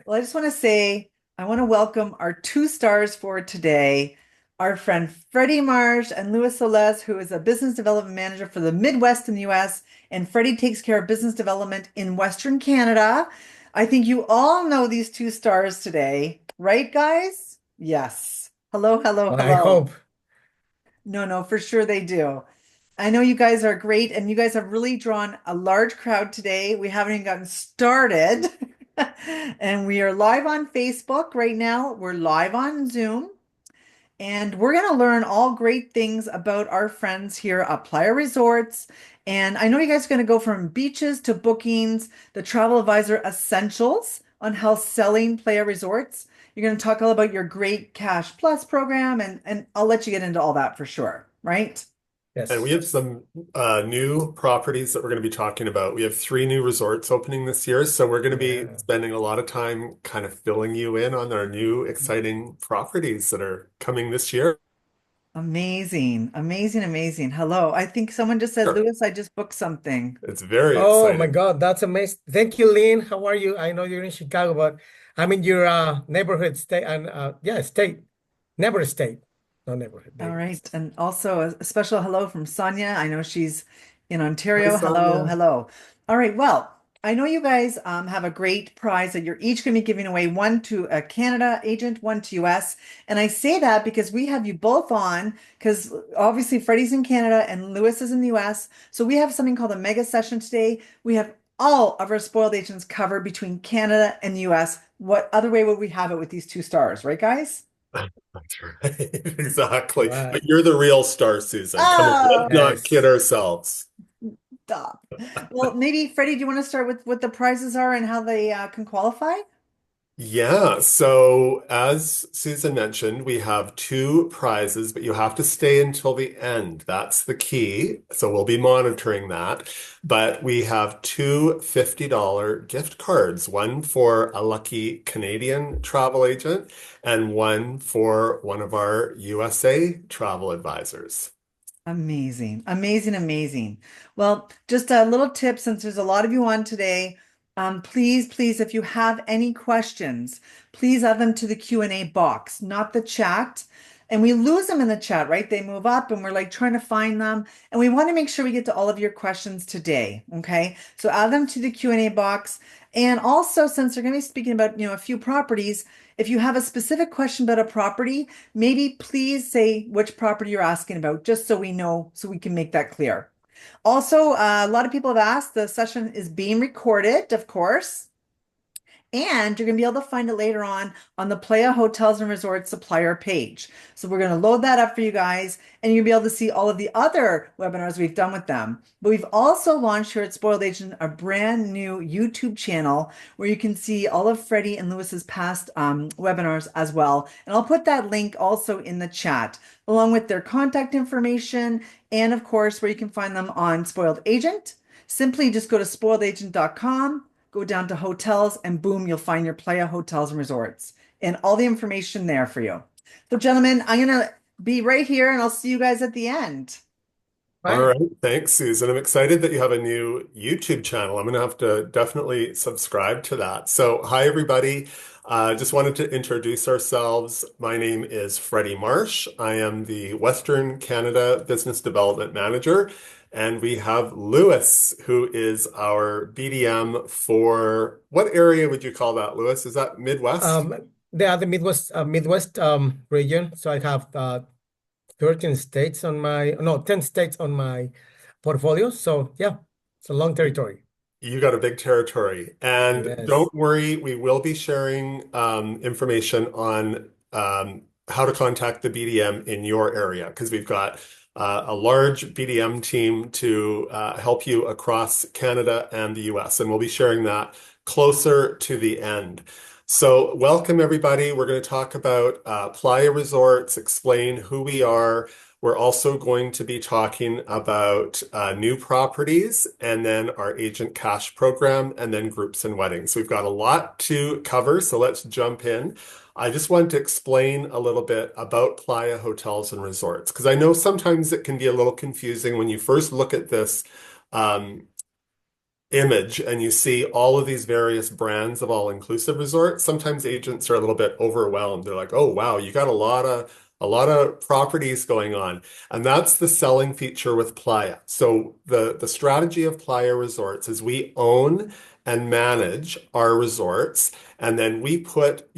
Well, I just want to say, I want to welcome our two stars for today, our friend Freddie Marsh and Louis Soles, who is a business development manager for the Midwest in the US. And Freddie takes care of business development in Western Canada. I think you all know these two stars today, right, guys? Yes. Hello, hello, I hello. hope. No, no, for sure they do. I know you guys are great, and you guys have really drawn a large crowd today. We haven't even gotten started. And we are live on Facebook right now. We're live on Zoom, and we're going to learn all great things about our friends here at Playa Resorts. And I know you guys are going to go from beaches to bookings, the travel advisor essentials on how selling Playa Resorts. You're going to talk all about your great Cash Plus program, and I'll let you get into all that for sure, right? Yes. And we have some new properties that we're going to be talking about. We have three new resorts opening this year, so we're going to be Yeah. spending a lot of time kind of filling you in on our new exciting properties that are coming this year. Amazing, amazing, amazing. Hello. I think someone just said, Lewis, I just booked something. It's very Oh my exciting. God, that's amazing. Thank you, Lynn. How are you? I know you're in Chicago, but I'm in your neighborhood state and yeah, state. Never state. No neighborhood, All neighborhood right. state. And also a special hello from Sonia. I know she's in Hi, Ontario. Hello, Sonia. hello. All right. Well, I know you guys have a great prize that you're each going to be giving away, one to a Canada agent, one to US. And I say that because we have you both on, because obviously Freddie's in Canada and Lewis is in the US. So we have something called a mega session today. We have all of our spoiled agents covered between Canada and the US. What other way would we have it with these two stars, right, guys? That's right. Exactly. Right. But you're the real star, Susan. Come on, let's Oh, not kid Yes. ourselves. stop. Well, maybe Freddie, do you want to start with what the prizes are and how they can qualify? Yeah, so as Susan mentioned, we have two prizes, but you have to stay until the end. That's the key. So we'll be monitoring that. But we have two $50 gift cards, one for a lucky Canadian travel agent and one for one of our USA travel advisors. Amazing, amazing, amazing. Well, just a little tip since there's a lot of you on today. Please, please, if you have any questions, please add them to the Q&A box, not the chat. And we lose them in the chat, right? They move up and we're like trying to find them. And we want to make sure we get to all of your questions today. Okay. So add them to the Q&A box. And also, since they're going to be speaking about, a few properties, if you have a specific question about a property, maybe please say which property you're asking about, just so we know, so we can make that clear. Also, a lot of people have asked, the session is being recorded, of course. And you're going to be able to find it later on the Playa Hotels and Resorts supplier page. So we're going to load that up for you guys, and you'll be able to see all of the other webinars we've done with them. But we've also launched here at Spoiled Agent a brand new YouTube channel where you can see all of Freddie and Lewis's past webinars as well. And I'll put that link also in the chat, along with their contact information, and of course, where you can find them on Spoiled Agent. Simply just go to spoiledagent.com, go down to hotels, and boom, you'll find your Playa Hotels and Resorts and all the information there for you. So, gentlemen, I'm going to be right here and I'll see you guys at the end. All Fine. right, thanks, Susan. I'm excited that you have a new YouTube channel. I'm going to have to definitely subscribe to that. So, hi, everybody. Just wanted to introduce ourselves. My name is Freddie Marsh. I am the Western Canada Business Development Manager. And we have Lewis, who is our BDM for what area would you call that, Lewis? Is that Midwest? They are the Midwest region. So I have 13 states on my no 10 states on my portfolio. So yeah, it's a long territory. You got a big territory. And Yes. don't worry, we will be sharing information on how to contact the BDM in your area because we've got a large BDM team to help you across Canada and the US. And we'll be sharing that closer to the end. So, welcome everybody. We're going to talk about Playa Resorts, explain who we are. We're also going to be talking about new properties and then our Agent Cash program and then groups and weddings. So we've got a lot to cover, so let's jump in. I just want to explain a little bit about Playa Hotels and Resorts because I know sometimes it can be a little confusing when you first look at this. Um, image and you see all of these various brands of all-inclusive resorts, sometimes agents are a little bit overwhelmed. They're like, "Oh, wow, you got a lot of properties going on." And that's the selling feature with Playa. So the strategy of Playa Resorts is we own and manage our resorts, and then you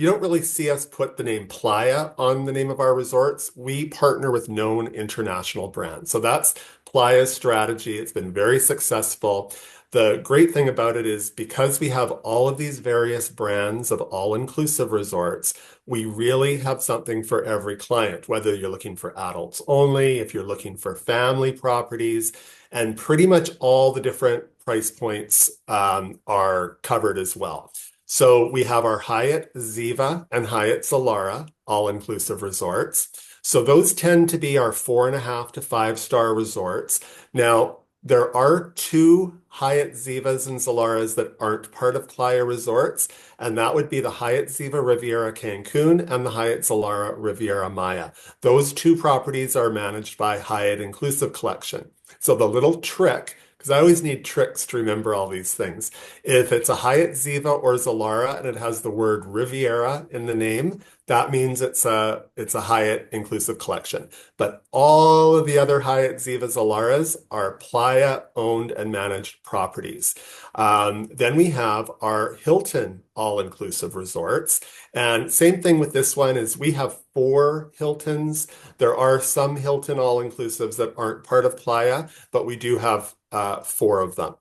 don't really see us put the name Playa on the name of our resorts. We partner with known international brands. So that's Playa's strategy. It's been very successful. The great thing about it is because we have all of these various brands of all-inclusive resorts, we really have something for every client, whether you're looking for adults only, if you're looking for family properties, and pretty much all the different price points are covered as well. So we have our Hyatt Ziva and Hyatt Zilara all-inclusive resorts. So those tend to be our 4.5 to 5-star resorts. Now, there are two Hyatt Zivas and Zilaras that aren't part of Playa Resorts, and that would be the Hyatt Ziva Riviera Cancun and the Hyatt Zilara Riviera Maya. Those two properties are managed by Hyatt Inclusive Collection. So the little trick, because I always need tricks to remember all these things, if it's a Hyatt Ziva or Zilara and it has the word Riviera in the name, that means it's a Hyatt Inclusive Collection. But all of the other Hyatt Ziva Zilaras are Playa owned and managed properties. Then we have our Hilton all-inclusive resorts. And same thing with this one is we have 4 Hiltons. There are some Hilton all-inclusives that aren't part of Playa, but we do have 4 of them.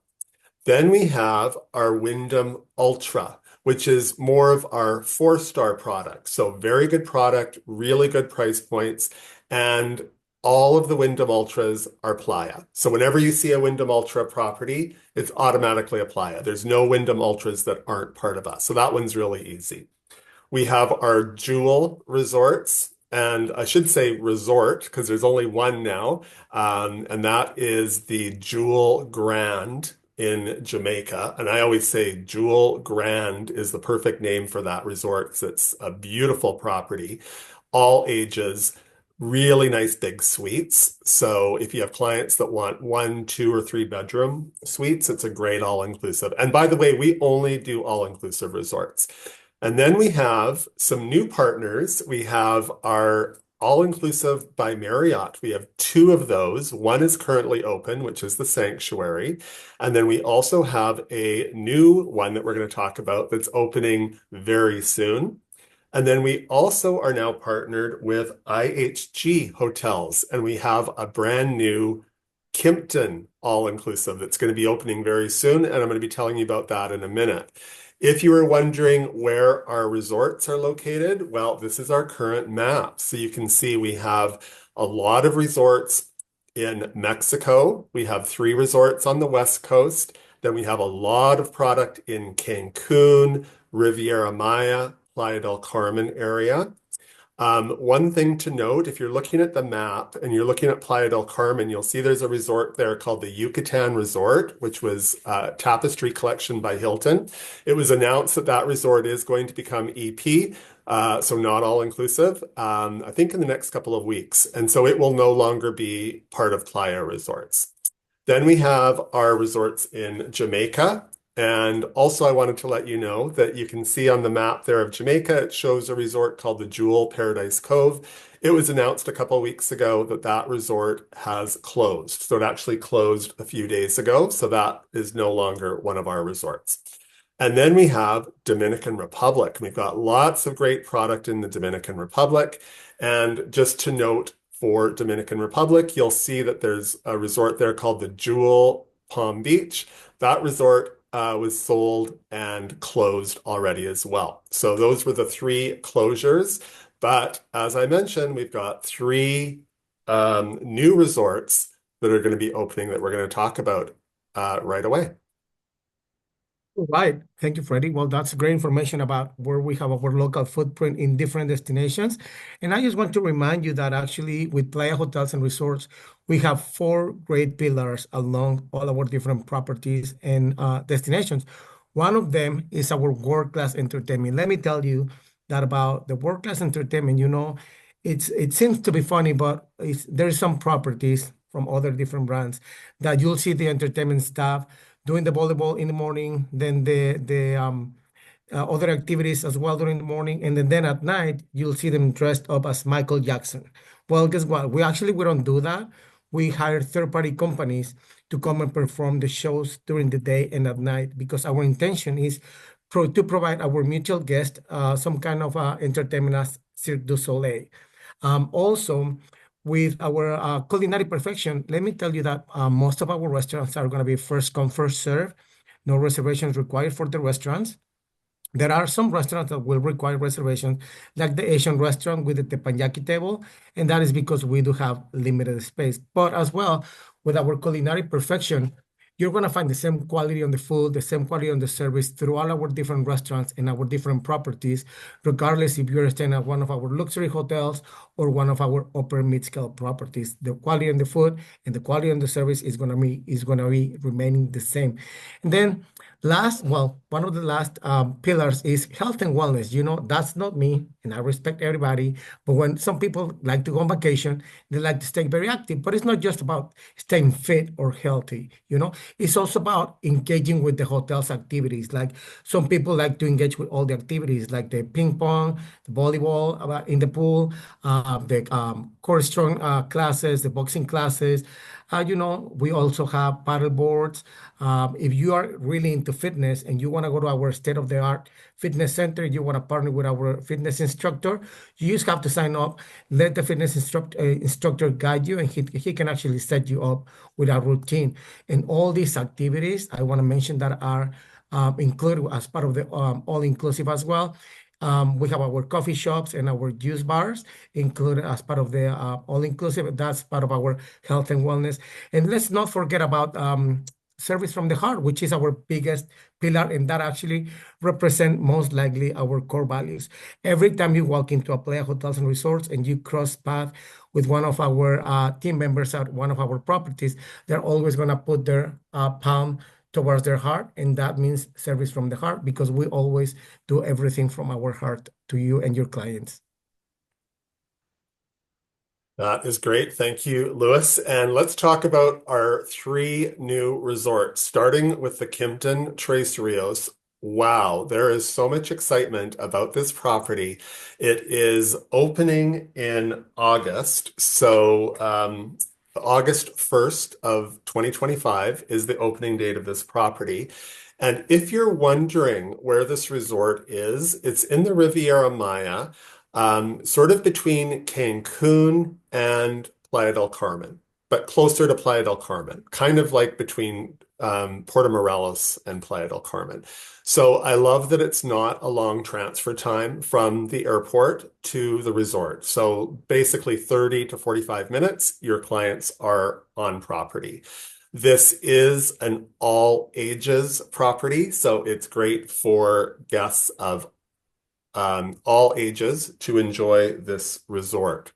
Then we have our Wyndham Ultra, which is more of our 4-star product. So very good product, really good price points, and all of the Wyndham Ultras are Playa. So whenever you see a Wyndham Ultra property, it's automatically a Playa. There's no Wyndham Ultras that aren't part of us. So that one's really easy. We have our Jewel resorts, and I should say resort because there's only one now, and that is the Jewel Grand in Jamaica. And I always say Jewel Grand is the perfect name for that resort because it's a beautiful property, all ages, really nice big suites. So if you have clients that want 1, 2, or 3-bedroom suites, it's a great all-inclusive. And by the way, we only do all-inclusive resorts. And then we have some new partners. We have our All-Inclusive by Marriott. We have 2 of those. One is currently open, which is the Sanctuary. And then we also have a new one that we're going to talk about that's opening very soon. And then we also are now partnered with IHG Hotels, and we have a brand new Kimpton all-inclusive that's going to be opening very soon, and I'm going to be telling you about that in a minute. If you were wondering where our resorts are located, well, this is our current map. So you can see we have a lot of resorts in Mexico. We have 3 resorts on the West Coast. Then we have a lot of product in Cancun, Riviera Maya, Playa del Carmen area. One thing to note, if you're looking at the map and you're looking at Playa del Carmen, you'll see there's a resort there called the Yucatan Resort, which was Tapestry Collection by Hilton. It was announced that that resort is going to become EP, so not all inclusive, I think in the next couple of weeks. And so it will no longer be part of Playa Resorts. Then we have our resorts in Jamaica. And also, I wanted to let you know that you can see on the map there of Jamaica, it shows a resort called the Jewel Paradise Cove. It was announced a couple of weeks ago that that resort has closed. So it actually closed a few days ago. So that is no longer one of our resorts. And then we have Dominican Republic. We've got lots of great product in the Dominican Republic. And just to note, for Dominican Republic, you'll see that there's a resort there called the Jewel Palm Beach. That resort was sold and closed already as well. So those were the 3 closures. But as I mentioned, we've got 3 new resorts that are going to be opening that we're going to talk about right away. Right. Thank you, Freddie. Well, that's great information about where we have our local footprint in different destinations. And I just want to remind you that actually with Playa Hotels and Resorts, we have 4 great pillars along all our different properties and destinations. One of them is our world-class entertainment. Let me tell you that about the world-class entertainment, it seems to be funny, but there's some properties from other different brands that you'll see the entertainment staff doing the volleyball in the morning, then the other activities as well during the morning, and then at night you'll see them dressed up as Michael Jackson. Well, guess what? We don't do that. We hire third-party companies to come and perform the shows during the day and at night because our intention is to provide our mutual guest some kind of entertainment as Cirque du Soleil. Also, with our culinary perfection, let me tell you that most of our restaurants are going to be first come, first serve. No reservations required for the restaurants. There are some restaurants that will require reservations, like the Asian restaurant with the teppanyaki table, and that is because we do have limited space. But as well, with our culinary perfection, you're going to find the same quality on the food, the same quality on the service through all our different restaurants and our different properties, regardless if you're staying at one of our luxury hotels or one of our upper mid-scale properties. The quality on the food and the quality on the service is going to be remaining the same. And then one of the last pillars is health and wellness. That's not me, and I respect everybody. But when some people like to go on vacation, they like to stay very active. But it's not just about staying fit or healthy. It's also about engaging with the hotel's activities. Like some people like to engage with all the activities, like the ping pong, the volleyball in the pool, the core strong classes, the boxing classes. We also have paddle boards. If you are really into fitness and you want to go to our state-of-the-art fitness center, you want to partner with our fitness instructor, you just have to sign up, let the fitness instructor guide you, and he can actually set you up with a routine. And all these activities, I want to mention that are included as part of the all-inclusive as well. We have our coffee shops and our juice bars included as part of the all-inclusive. That's part of our health and wellness. And let's not forget about service from the heart, which is our biggest pillar, and that actually represent most likely our core values. Every time you walk into a Playa Hotels and Resorts and you cross path with one of our team members at one of our properties, they're always going to put their palm towards their heart, and that means service from the heart because we always do everything from our heart to you and your clients. That is great. Thank you, Louis. And let's talk about our three new resorts, starting with the Kimpton Tres Rios. Wow, there is so much excitement about this property. It is opening in August. So, August 1st of 2025 is the opening date of this property. And if you're wondering where this resort is, it's in the Riviera Maya, sort of between Cancun and Playa del Carmen, but closer to Playa del Carmen, kind of like between Puerto Morelos and Playa del Carmen. So I love that it's not a long transfer time from the airport to the resort. So basically 30 to 45 minutes, your clients are on property. This is an all ages property, so it's great for guests of all ages to enjoy this resort.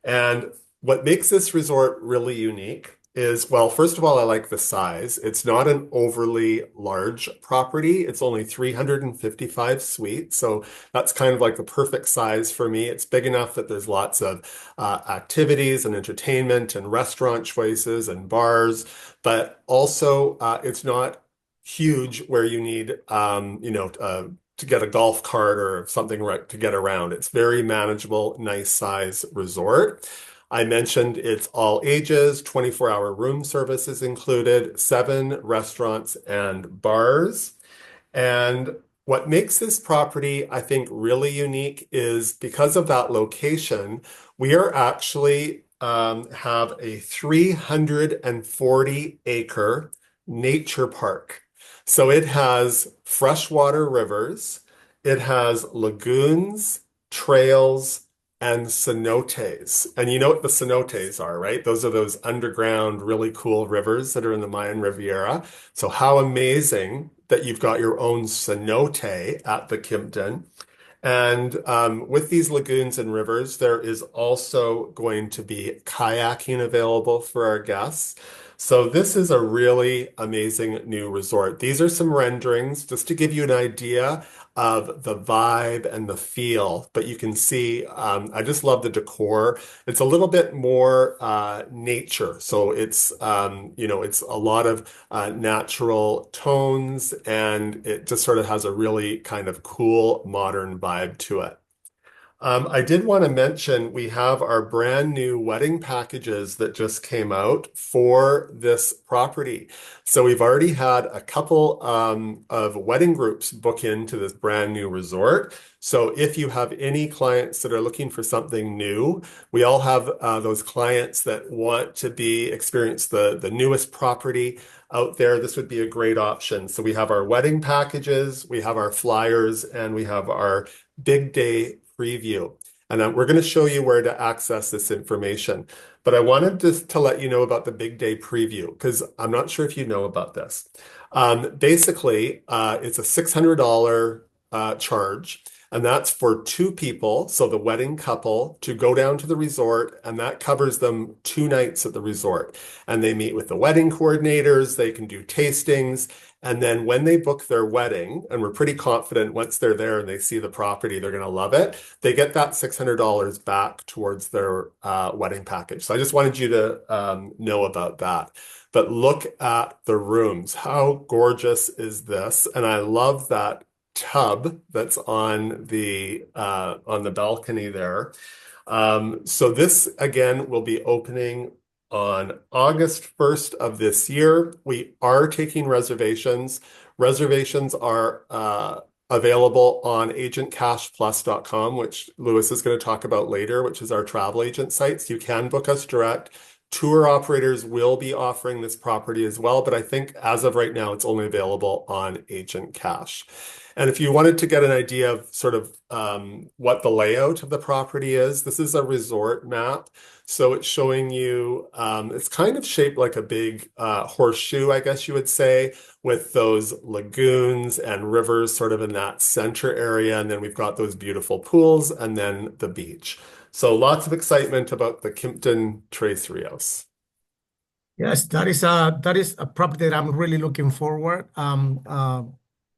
And what makes this resort really unique is, well, first of all, I like the size. It's not an overly large property. It's only 355 suites. So that's kind of like the perfect size for me. It's big enough that there's lots of activities and entertainment and restaurant choices and bars, but also it's not huge where you need, to get a golf cart or something right to get around. It's very manageable, nice size resort. I mentioned it's all ages, 24-hour room service is included, 7 restaurants and bars. And what makes this property, I think, really unique is because of that location, we are actually have a 340-acre nature park. So it has freshwater rivers, it has lagoons, trails, and cenotes. And you know what the cenotes are, right? Those are those underground, really cool rivers that are in the Mayan Riviera. So how amazing that you've got your own cenote at the Kimpton. And with these lagoons and rivers, there is also going to be kayaking available for our guests. So this is a really amazing new resort. These are some renderings just to give you an idea of the vibe and the feel, but you can see I just love the decor. It's a little bit more nature. So it's it's a lot of natural tones, and it just sort of has a really kind of cool modern vibe to it. I did want to mention we have our brand new wedding packages that just came out for this property. So we've already had a couple of wedding groups book into this brand new resort. So if you have any clients that are looking for something new, we all have those clients that want to experience the newest property out there. This would be a great option. So we have our wedding packages, we have our flyers, and we have our big day preview. And we're going to show you where to access this information. But I wanted to let you know about the big day preview because I'm not sure if you know about this. Basically, it's a $600 charge, and that's for two people, so the wedding couple, to go down to the resort, and that covers them 2 nights at the resort. And they meet with the wedding coordinators, they can do tastings, and then when they book their wedding, and we're pretty confident once they're there and they see the property, they're going to love it, they get that $600 back towards their wedding package. So I just wanted you to know about that. But look at the rooms. How gorgeous is this? And I love that tub that's on the balcony there. So this again will be opening on August 1st of this year. We are taking reservations. Reservations are available on agentcashplus.com, which Lewis is going to talk about later, which is our travel agent site. So you can book us direct. Tour operators will be offering this property as well, but I think as of right now, it's only available on AgentCASH. And if you wanted to get an idea of sort of what the layout of the property is, this is a resort map. So it's showing you, it's kind of shaped like a big horseshoe, I guess you would say, with those lagoons and rivers sort of in that center area. And then we've got those beautiful pools and then the beach. So lots of excitement about the Kimpton Tres Rios. Yes, that is a property that I'm really looking forward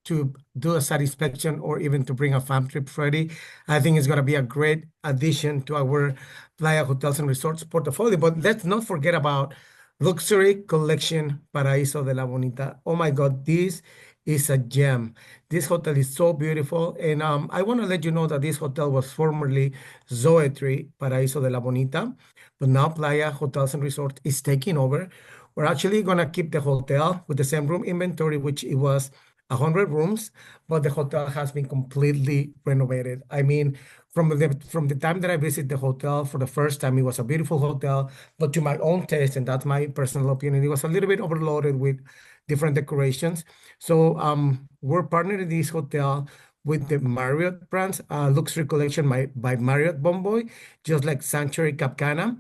to do a satisfaction or even to bring a fam trip ready. I think it's going to be a great addition to our Playa Hotels and Resorts portfolio. But let's not forget about Luxury Collection Paraíso de la Bonita. Oh my God, this is a gem. This hotel is so beautiful. And I want to let you know that this hotel was formerly Zoetry Paraíso de la Bonita, but now Playa Hotels and Resorts is taking over. We're actually going to keep the hotel with the same room inventory, which it was 100 rooms, but the hotel has been completely renovated. I mean, from the time that I visited the hotel for the first time, it was a beautiful hotel, but to my own taste, and that's my personal opinion, it was a little bit overloaded with different decorations. So we're partnering this hotel with the Marriott brands, Luxury Collection by Marriott Bomboy, just like Sanctuary Cap Cana.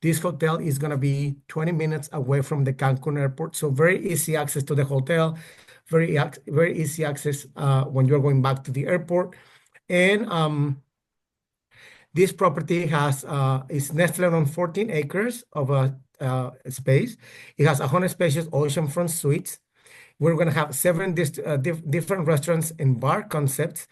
This hotel is going to be 20 minutes away from the Cancun airport, so very easy access to the hotel, very easy access when you're going back to the airport. And this property is nestled on 14 acres of space. It has 100 spacious oceanfront suites. We're going to have seven different restaurants and bar concepts,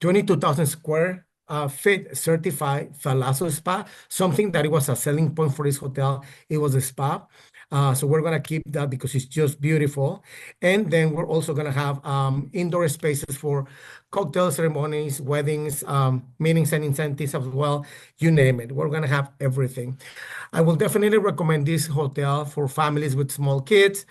22,000 square feet certified Thalasso Spa, something that it was a selling point for this hotel. It was a spa. So we're going to keep that because it's just beautiful. And then we're also going to have indoor spaces for cocktail ceremonies, weddings, meetings and incentives as well. You name it. We're going to have everything. I will definitely recommend this hotel for families with small kids.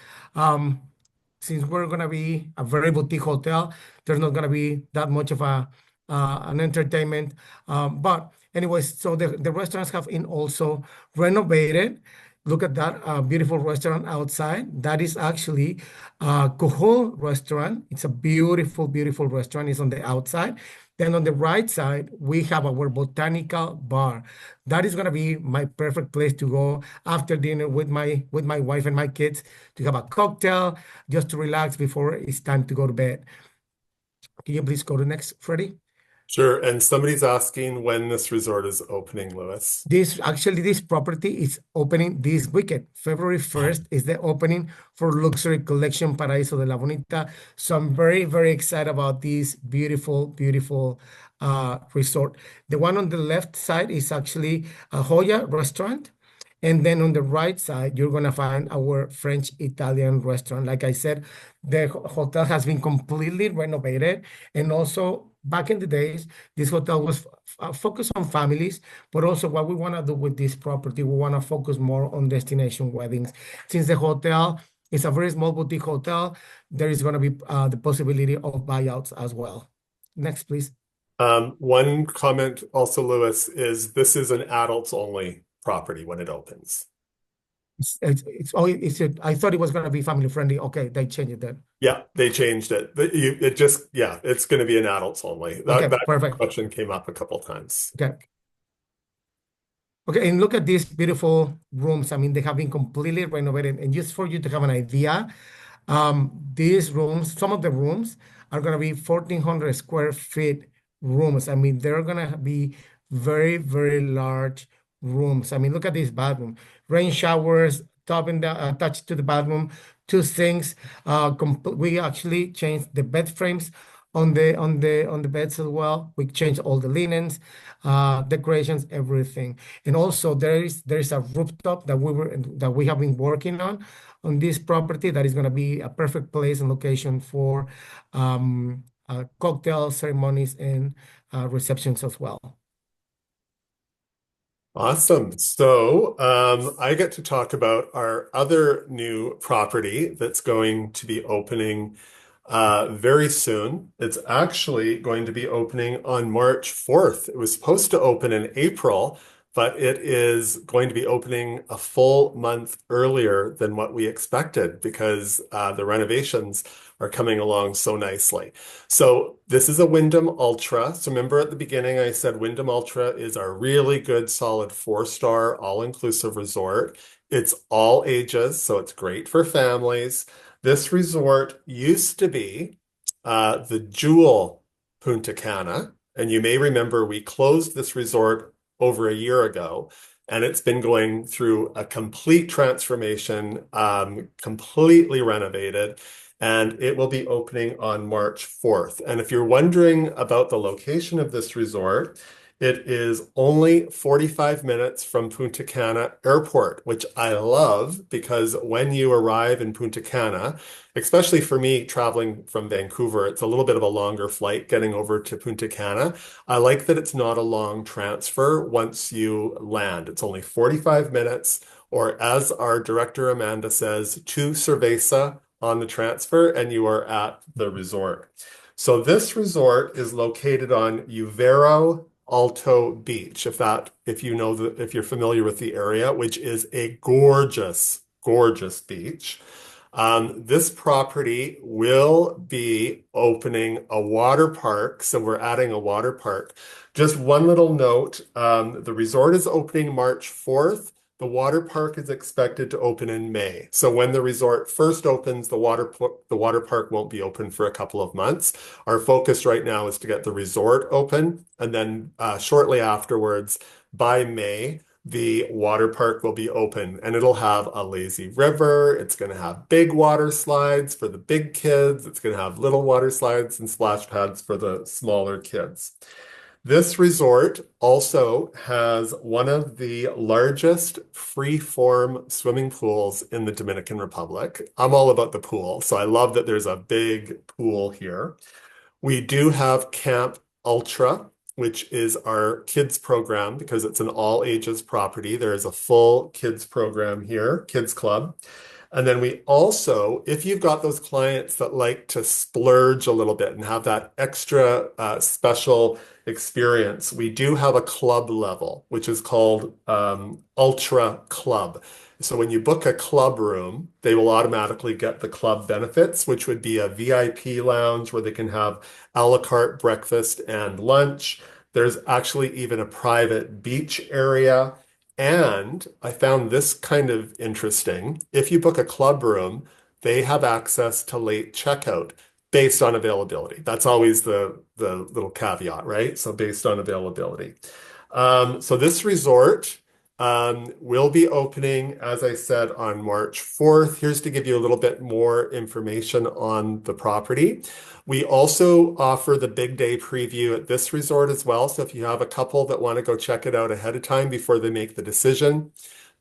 Since we're going to be a very boutique hotel, there's not going to be that much of an entertainment. But anyways, so the restaurants have been also renovated. Look at that beautiful restaurant outside. That is actually a Coho restaurant. It's a beautiful, beautiful restaurant. It's on the outside. Then on the right side, we have our botanical bar. That is gonna be my perfect place to go after dinner with my wife and my kids to have a cocktail, just to relax before it's time to go to bed. Can you please go to next, Freddie? Sure. And somebody's asking when this resort is opening, Lewis. This property is opening this weekend. February 1st is the opening for Luxury Collection Paraíso de la Bonita. So I'm very, very excited about this beautiful, beautiful resort. The one on the left side is actually a Hoya restaurant. And then on the right side, you're gonna find our French Italian restaurant. Like I said, the hotel has been completely renovated. And also back in the days, this hotel was focused on families, but also what we want to do with this property, we want to focus more on destination weddings. Since the hotel is a very small boutique hotel, there is going to be the possibility of buyouts as well. Next, please. One comment also, Lewis, is this is an adults only property when it opens. I thought it was going to be family friendly. Okay, they changed it then. Yeah, they changed it. Yeah, it's going to be an adults only. Okay, That perfect. question came up a couple times. Okay. Okay, and look at these beautiful rooms. I mean, they have been completely renovated. And just for you to have an idea, these rooms, some of the rooms are going to be 1,400 square feet rooms. I mean, they're going to be very, very large rooms. I mean, look at this bathroom. Rain showers, tub in the attached to the bathroom, two sinks. We actually changed the bed frames on the beds as well. We changed all the linens, decorations, everything. And also there is a rooftop that we have been working on this property that is going to be a perfect place and location for cocktail ceremonies and receptions as well. Awesome. So I get to talk about our other new property that's going to be opening very soon. It's actually going to be opening on March 4th. It was supposed to open in April, but it is going to be opening a full month earlier than what we expected because the renovations are coming along so nicely. So this is a Wyndham Ultra. So remember at the beginning, I said Wyndham Ultra is our really good, solid 4-star all-inclusive resort. It's all ages, so it's great for families. This resort used to be the Jewel Punta Cana, and you may remember we closed this resort over a year ago, and it's been going through a complete transformation, completely renovated, and it will be opening on March 4th. And if you're wondering about the location of this resort, it is only 45 minutes from Punta Cana Airport, which I love because when you arrive in Punta Cana, especially for me traveling from Vancouver, it's a little bit of a longer flight getting over to Punta Cana. I like that it's not a long transfer once you land. It's only 45 minutes, or as our director Amanda says, two cerveza on the transfer, and you are at the resort. So this resort is located on Uvero Alto Beach, if you're familiar with the area, which is a gorgeous, gorgeous beach. This property will be opening a water park, so we're adding a water park. Just one little note, the resort is opening March 4th. The water park is expected to open in May. So when the resort first opens, the water park won't be open for a couple of months. Our focus right now is to get the resort open, and then shortly afterwards, by May, the water park will be open, and it'll have a lazy river. It's going to have big water slides for the big kids. It's going to have little water slides and splash pads for the smaller kids. This resort also has one of the largest free-form swimming pools in the Dominican Republic. I'm all about the pool, so I love that there's a big pool here. We do have Camp Ultra, which is our kids program because it's an all ages property. There is a full kids program here, kids club. And then we also, if you've got those clients that like to splurge a little bit and have that extra special experience, we do have a club level, which is called Ultra Club. So when you book a club room, they will automatically get the club benefits, which would be a VIP lounge where they can have a la carte breakfast and lunch. There's actually even a private beach area. And I found this kind of interesting. If you book a club room, they have access to late checkout. based on availability. That's always the little caveat, right? So based on availability. So this resort will be opening, as I said, on March 4th. Here's to give you a little bit more information on the property. We also offer the big day preview at this resort as well. So if you have a couple that want to go check it out ahead of time before they make the decision,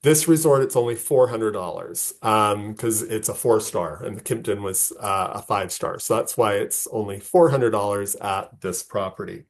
this resort, it's only $400 because it's a 4-star and the Kimpton was a 5-star. So that's why it's only $400 at this property.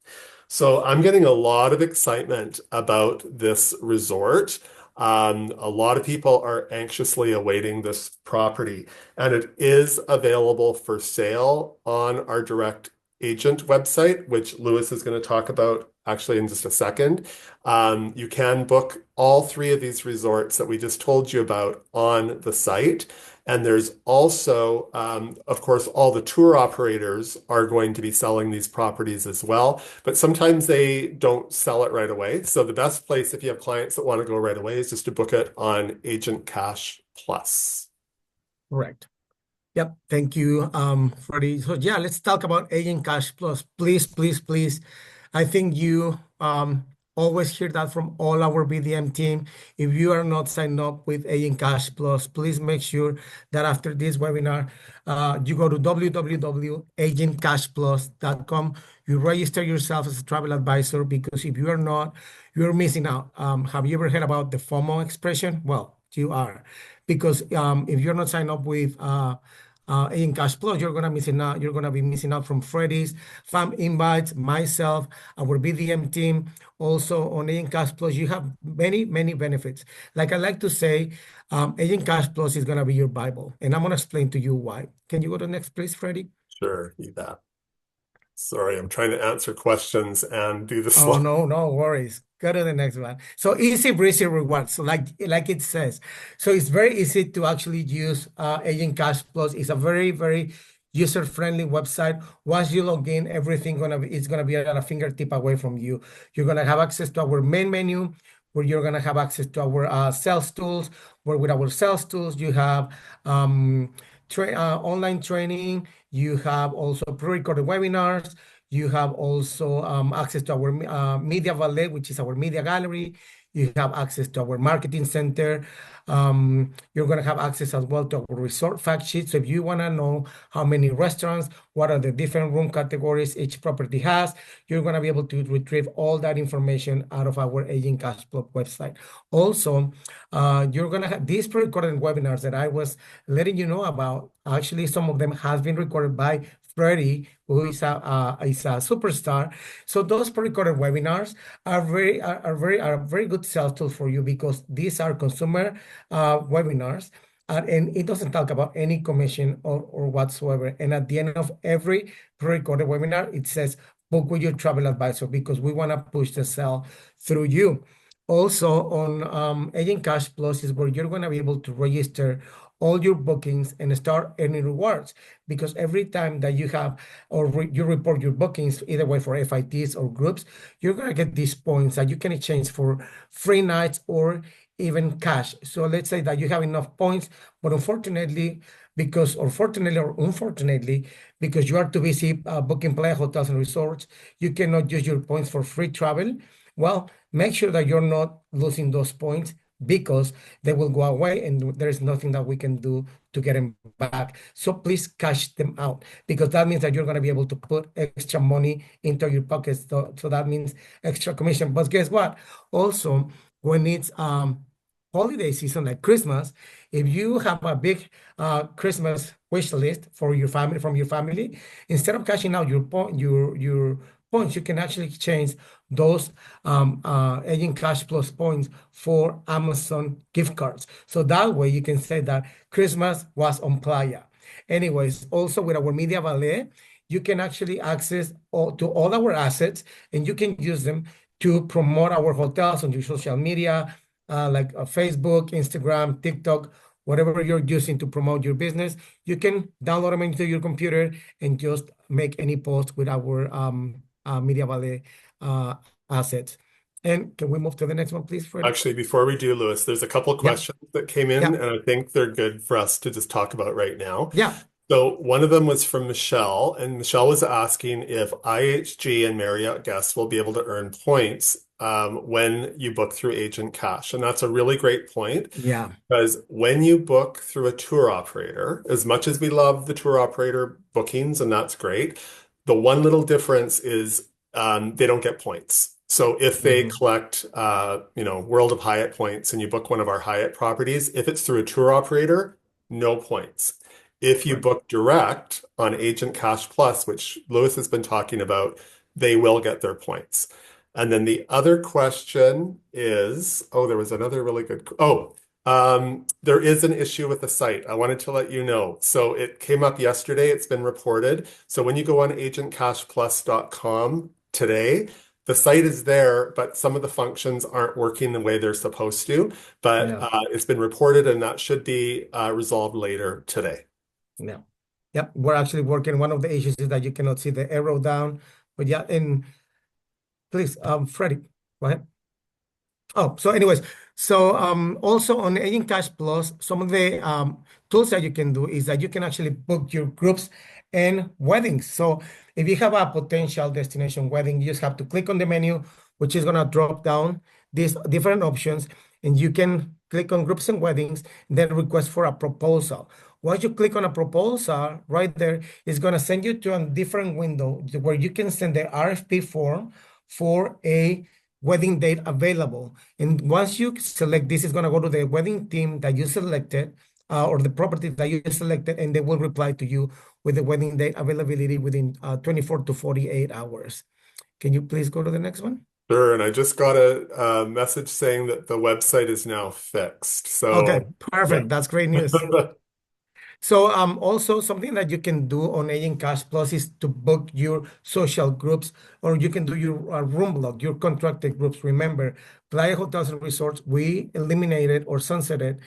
So I'm getting a lot of excitement about this resort. A lot of people are anxiously awaiting this property, and it is available for sale on our direct agent website, which Lewis is going to talk about actually in just a second. You can book all 3 of these resorts that we just told you about on the site. And there's also, of course, all the tour operators are going to be selling these properties as well, but sometimes they don't sell it right away. So the best place if you have clients that want to go right away is just to book it on AgentCASH Plus. Correct. Yep. Thank you, Freddie. So yeah, let's talk about AgentCASH Plus. Please, please, please. I think you always hear that from all our BDM team. If you are not signed up with AgentCASH Plus, please make sure that after this webinar, you go to www.agentcashplus.com. You register yourself as a travel advisor, because if you are not, you're missing out. Have you ever heard about the FOMO expression? Well, you are, because if you're not signed up with in Cash Plus, you're gonna missing out. You're gonna be missing out from Freddy's, fam invites, myself, our BDM team. Also on Agent Cash Plus, you have many, many benefits. Like I like to say, Agent Cash Plus is gonna be your Bible, and I'm gonna explain to you why. Can you go to the next, please, Freddie? Sure, you bet. Sorry, I'm trying to answer questions and do the Oh, slide. no, no worries. Go to the next one. So easy breezy rewards. So like it says. So it's very easy to actually use Agent Cash Plus. It's a very, very user-friendly website. Once you log in, everything it's gonna be at a fingertip away from you. You're gonna have access to our main menu, where you're gonna have access to our sales tools, where with our sales tools, you have online training, you have also pre-recorded webinars. You have also access to our media valet, which is our media gallery. You have access to our marketing center. You're going to have access as well to our resort fact sheet. So if you want to know how many restaurants, what are the different room categories each property has, you're going to be able to retrieve all that information out of our Agent Cash Club website. Also, you're going to have these pre-recorded webinars that I was letting you know about. Actually, some of them has been recorded by Freddie, who is a superstar. So those pre-recorded webinars are very good sales tool for you, because these are consumer webinars. And it doesn't talk about any commission or whatsoever. And at the end of every pre-recorded webinar, it says, book with your travel advisor, because we want to push the sale through you. Also on Agent Cash Plus is where you're going to be able to register all your bookings and start earning rewards, because every time that you have you report your bookings, either way for FITs or groups, you're going to get these points that you can exchange for free nights or even cash. So let's say that you have enough points, but unfortunately, fortunately or unfortunately, because you are too busy booking Playa Hotels and Resorts, you cannot use your points for free travel. Well, make sure that you're not losing those points, because they will go away and there's nothing that we can do to get them back. So please cash them out, because that means that you're going to be able to put extra money into your pockets. So that means extra commission. But guess what? Also, when it's holiday season like Christmas, if you have a big Christmas wish list for your family, from your family, instead of cashing out your points, you can actually exchange those Agent Cash Plus points for Amazon gift cards. So that way you can say that Christmas was on Playa. Anyways, also with our Media Valet, you can actually access to all our assets, and you can use them to promote our hotels on your social media, like Facebook, Instagram, TikTok, whatever you're using to promote your business. You can download them into your computer and just make any post with our Media Valet assets. And can we move to the next one, please, Freddie? Actually, before we do, Lewis, there's a couple Yeah, questions that came in, yeah, and I think they're good for us to just talk about right now. yeah. So one of them was from Michelle, and Michelle was asking if IHG and Marriott guests will be able to earn points when you book through Agent Cash. And that's a really great point Yeah. because when you book through a tour operator, as much as we love the tour operator bookings, and that's great, the one little difference is they don't get points. So if they Mhm. collect, World of Hyatt points and you book one of our Hyatt properties, if it's through a tour operator, no points. If you Correct. book direct on Agent Cash Plus, which Lewis has been talking about, they will get their points. And then the other question is, oh, there was another really good, there is an issue with the site. I wanted to let you know. So it came up yesterday. It's been reported. So when you go on agentcashplus.com today, the site is there, but some of the functions aren't working the way they're supposed to. But Yeah. it's been reported, and that should be resolved later today. Yeah. Yep. We're actually working. One of the issues is that you cannot see the arrow down. But yeah, and please, Freddie, go ahead. Oh, so anyways, so also on Agent Cash Plus, some of the tools that you can do is that you can actually book your groups and weddings. So if you have a potential destination wedding, you just have to click on the menu, which is gonna drop down these different options, and you can click on groups and weddings, then request for a proposal. Once you click on a proposal, right there, it's gonna send you to a different window where you can send the RFP form for a wedding date available. And once you select this, is going to go to the wedding team that you selected or the property that you selected, and they will reply to you with the wedding date availability within 24 to 48 hours. Can you please go to the next one? Sure, and I just got a message saying that the website is now fixed. Okay, So, yeah. perfect. That's great news. So also something that you can do on Agent Cash Plus is to book your social groups, or you can do your room block, your contracted groups. Remember, Playa Hotels and Resorts, we eliminated or sunsetted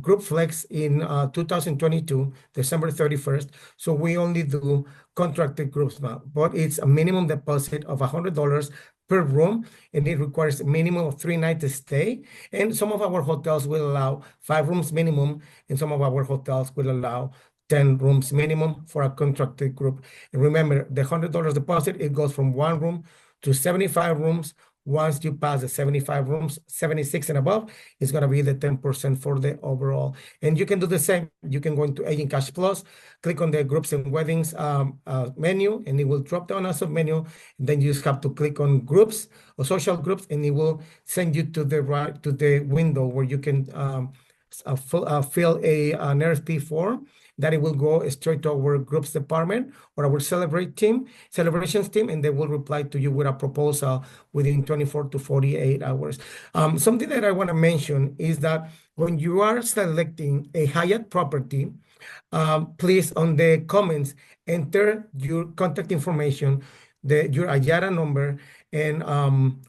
Group Flex in 2022, December 31st. So we only do contracted groups now, but it's a minimum deposit of $100 per room, and it requires a minimum of 3 nights stay. And some of our hotels will allow 5 rooms minimum, and some of our hotels will allow 10 rooms minimum for a contracted group. And remember, the $100 deposit, it goes from 1 room to 75 rooms. Once you pass the 75 rooms, 76 and above, it's going to be the 10% for the overall. And you can do the same. You can go into Agent Cash Plus, click on the groups and weddings menu, and it will drop down as a menu. Then you just have to click on groups or social groups, and it will send you to the right to the window where you can fill an RFP form, that it will go straight to our groups department or our celebrations team, and they will reply to you with a proposal within 24 to 48 hours. Something that I want to mention is that when you are selecting a Hyatt property, please on the comments enter your contact information, your Ayara number, and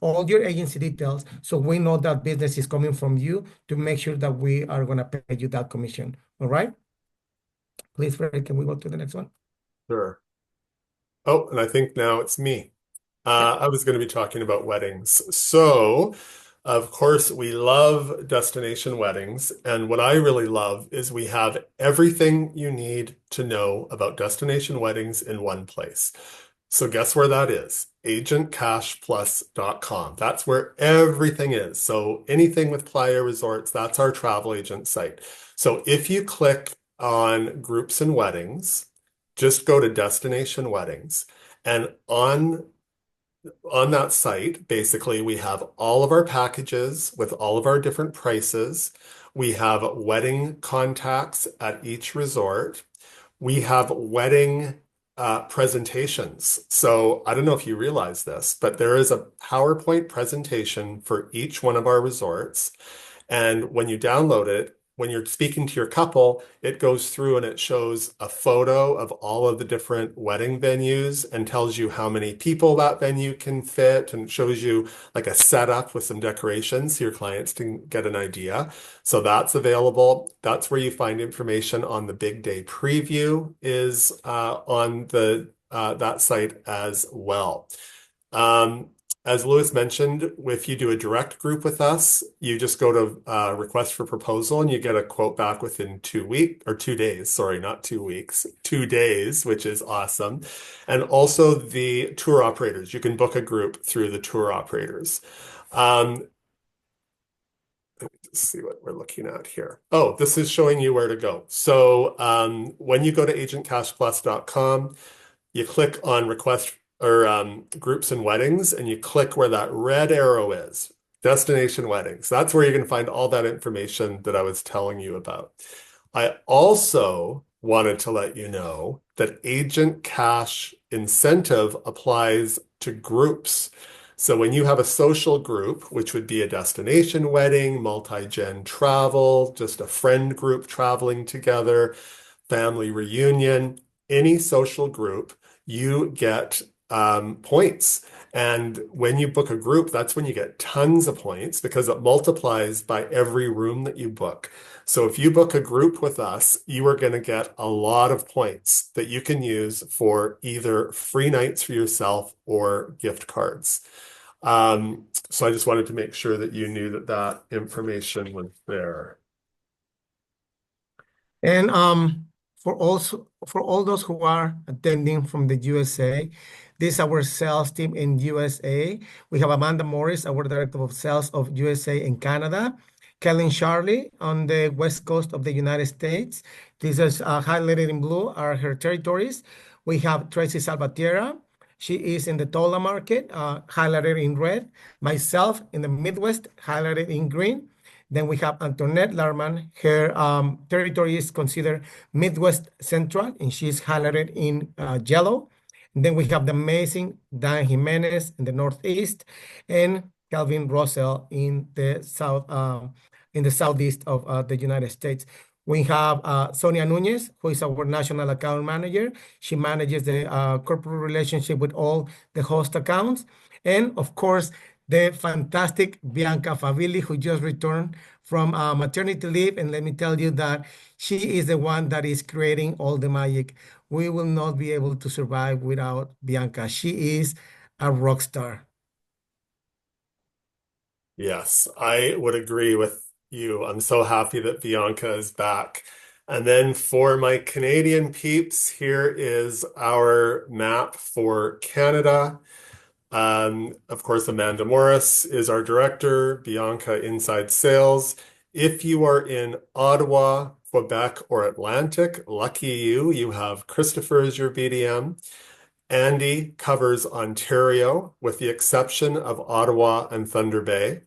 all your agency details, so we know that business is coming from you, to make sure that we are going to pay you that commission. All right? Please, Fred, can we go to the next one? Sure. Oh, and I think now it's me. Yeah. I was going to be talking about weddings. So, of course, we love destination weddings. And what I really love is we have everything you need to know about destination weddings in one place. So guess where that is? AgentCashPlus.com. That's where everything is. So anything with Playa Resorts, that's our travel agent site. So if you click on groups and weddings, just go to destination weddings. And on that site, basically, we have all of our packages with all of our different prices. We have wedding contacts at each resort. We have wedding presentations. So I don't know if you realize this, but there is a PowerPoint presentation for each one of our resorts. And when you download it, when you're speaking to your couple, it goes through and it shows a photo of all of the different wedding venues and tells you how many people that venue can fit, and shows you like a setup with some decorations so your clients can get an idea. So that's available. That's where you find information on the big day preview is on the that site as well. Um, as Lewis mentioned, if you do a direct group with us, you just go to request for proposal and you get a quote back within 2 weeks or 2 days. Sorry, not 2 weeks, 2 days, which is awesome. And also the tour operators, you can book a group through the tour operators. Um, let's see what we're looking at here. Oh, this is showing you where to go. So when you go to agentcashplus.com, you click on request or groups and weddings, and you click where that red arrow is, destination weddings. That's where you're going to find all that information that I was telling you about. I also wanted to let you know that Agent Cash incentive applies to groups. So when you have a social group, which would be a destination wedding, multi-gen travel, just a friend group traveling together, family reunion, any social group, you get points. And when you book a group, that's when you get tons of points because it multiplies by every room that you book. So if you book a group with us, you are going to get a lot of points that you can use for either free nights for yourself or gift cards. So I just wanted to make sure that you knew that that information was there. And for all those who are attending from the USA, this is our sales team in USA. We have Amanda Morris, our director of sales of USA and Canada. Kellen Charlie on the west coast of the United States. This is highlighted in blue are her territories. We have Tracy Salvatierra. She is in the Tola market, highlighted in red. Myself in the Midwest, highlighted in green. Then we have Antoinette Larman. Her territory is considered Midwest Central, and she's highlighted in yellow. And then we have the amazing Dan Jimenez in the Northeast, and Calvin Russell in the southeast of the United States. We have Sonia Nunez, who is our national account manager. She manages the corporate relationship with all the host accounts. And of course, the fantastic Bianca Favilli, who just returned from maternity leave. And let me tell you that she is the one that is creating all the magic. We will not be able to survive without Bianca. She is a rock star. Yes, I would agree with you. I'm so happy that Bianca is back. And then for my Canadian peeps, here is our map for Canada. Of course, Amanda Morris is our director, Bianca inside sales. If you are in Ottawa, Quebec, or Atlantic, lucky you, you have Christopher as your BDM. Andy covers Ontario, with the exception of Ottawa and Thunder Bay.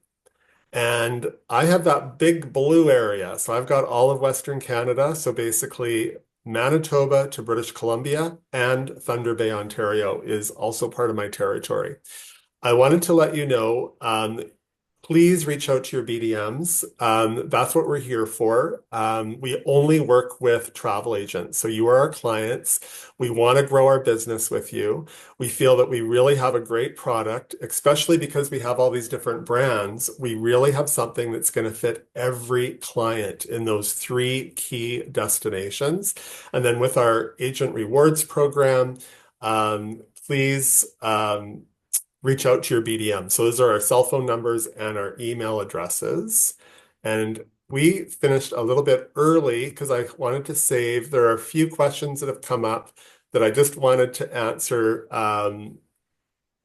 And I have that big blue area. So I've got all of Western Canada. So basically, Manitoba to British Columbia and Thunder Bay, Ontario is also part of my territory. I wanted to let you know, please reach out to your BDMs. That's what we're here for. We only work with travel agents. So you are our clients. We want to grow our business with you. We feel that we really have a great product, especially because we have all these different brands. We really have something that's going to fit every client in those three key destinations. And then with our agent rewards program, please reach out to your BDM. So those are our cell phone numbers and our email addresses. And we finished a little bit early because I wanted to save. There are a few questions that have come up that I just wanted to answer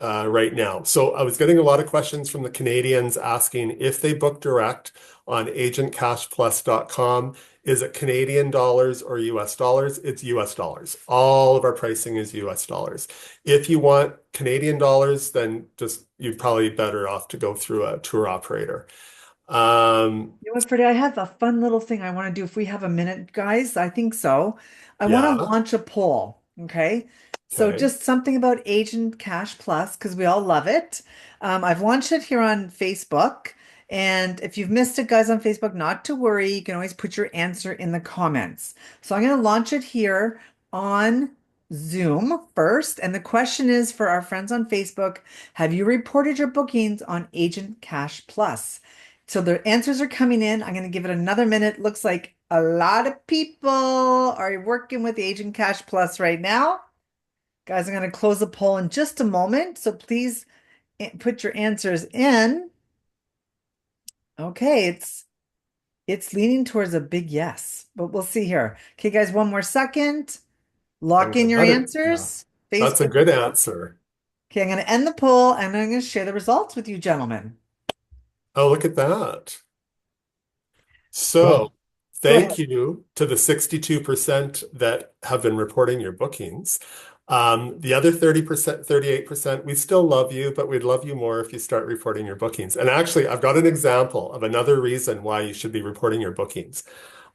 right now. So I was getting a lot of questions from the Canadians asking if they book direct on agentcashplus.com, is it Canadian dollars or US dollars? It's US dollars. All of our pricing is US dollars. If you want Canadian dollars, then just you'd probably be better off to go through a tour operator. You know what, Freddie? I have a fun little thing I want to do if we have a minute, guys. I think so. I want to Yeah. launch a poll. Okay. So Okay. just something about Agent Cash Plus because we all love it. I've launched it here on Facebook. And if you've missed it, guys, on Facebook, not to worry. You can always put your answer in the comments. So I'm going to launch it here on Zoom first. And the question is for our friends on Facebook, have you reported your bookings on Agent Cash Plus? So the answers are coming in. I'm going to give it another minute. Looks like a lot of people are working with Agent Cash Plus right now. Guys, I'm going to close the poll in just a moment. So please put your answers in. Okay, it's leaning towards a big yes, but we'll see here. Okay, guys, one more second. Lock And in your yeah, answers. that's a Facebook. good answer. Okay, I'm going to end the poll and I'm going to share the results with you, gentlemen. Oh, look at that. Well, So Go ahead. thank you to the 62% that have been reporting your bookings. The other 30%, 38%, we still love you, but we'd love you more if you start reporting your bookings. And actually, I've got an example of another reason why you should be reporting your bookings.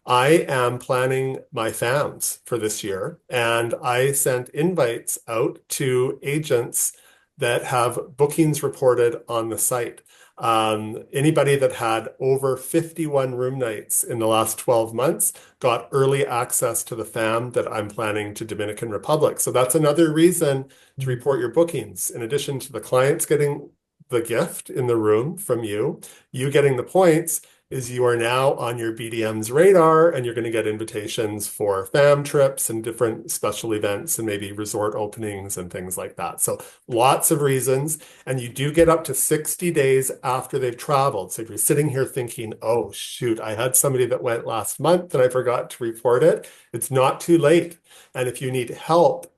I am planning my FAMs for this year, and I sent invites out to agents that have bookings reported on the site. Anybody that had over 51 room nights in the last 12 months got early access to the FAM that I'm planning to Dominican Republic. So that's another reason to report your bookings. In addition to the clients getting the gift in the room from you, you getting the points is you are now on your BDM's radar and you're going to get invitations for fam trips and different special events and maybe resort openings and things like that. So lots of reasons. And you do get up to 60 days after they've traveled. So if you're sitting here thinking, oh, shoot, I had somebody that went last month and I forgot to report it, it's not too late. And if you need help,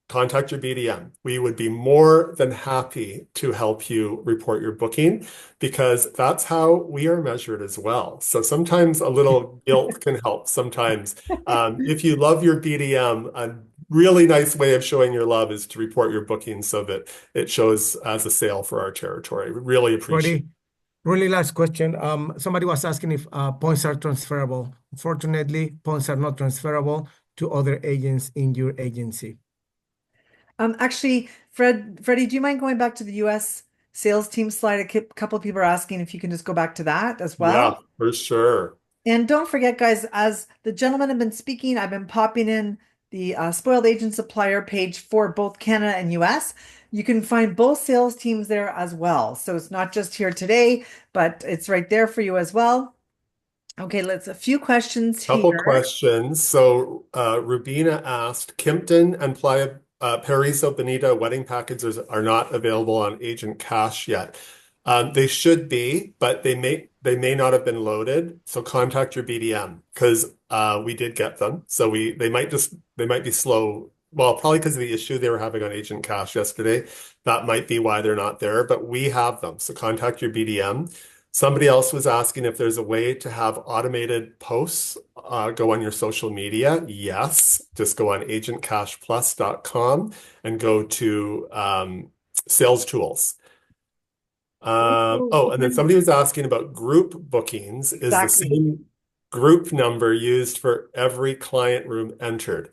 contact your BDM. We would be more than happy to help you report your booking because that's how we are measured as well. So sometimes a little guilt can help. Sometimes, if you love your BDM, a really nice way of showing your love is to report your booking so that it shows as a sale for our territory. We really appreciate Freddie, really last question. Somebody was asking if points are transferable. Unfortunately, points are not transferable to other agents in your agency. Actually, Freddie, do you mind going back to the US sales team slide? A couple of people are asking if you can just go back to that as Yeah, well. for sure. And don't forget, guys, as the gentlemen have been speaking, I've been popping in the Spoiled Agent Supplier page for both Canada and US. You can find both sales teams there as well. So it's not just here today, but it's right there for you as well. Okay, let's a few questions Couple here. questions. So Rubina asked, Kimpton and Playa Paraiso Bonita wedding packages are not available on AgentCASH yet. They should be, but they may not have been loaded. So contact your BDM because we did get them. So they might be slow. Well, probably because of the issue they were having on AgentCASH yesterday. That might be why they're not there, but we have them. So contact your BDM. Somebody else was asking if there's a way to have automated posts go on your social media. Yes, just go on agentcashplus.com and go to sales tools. Ooh, Oh, and then okay. somebody was asking about group bookings. Is the Exactly. same group number used for every client room entered?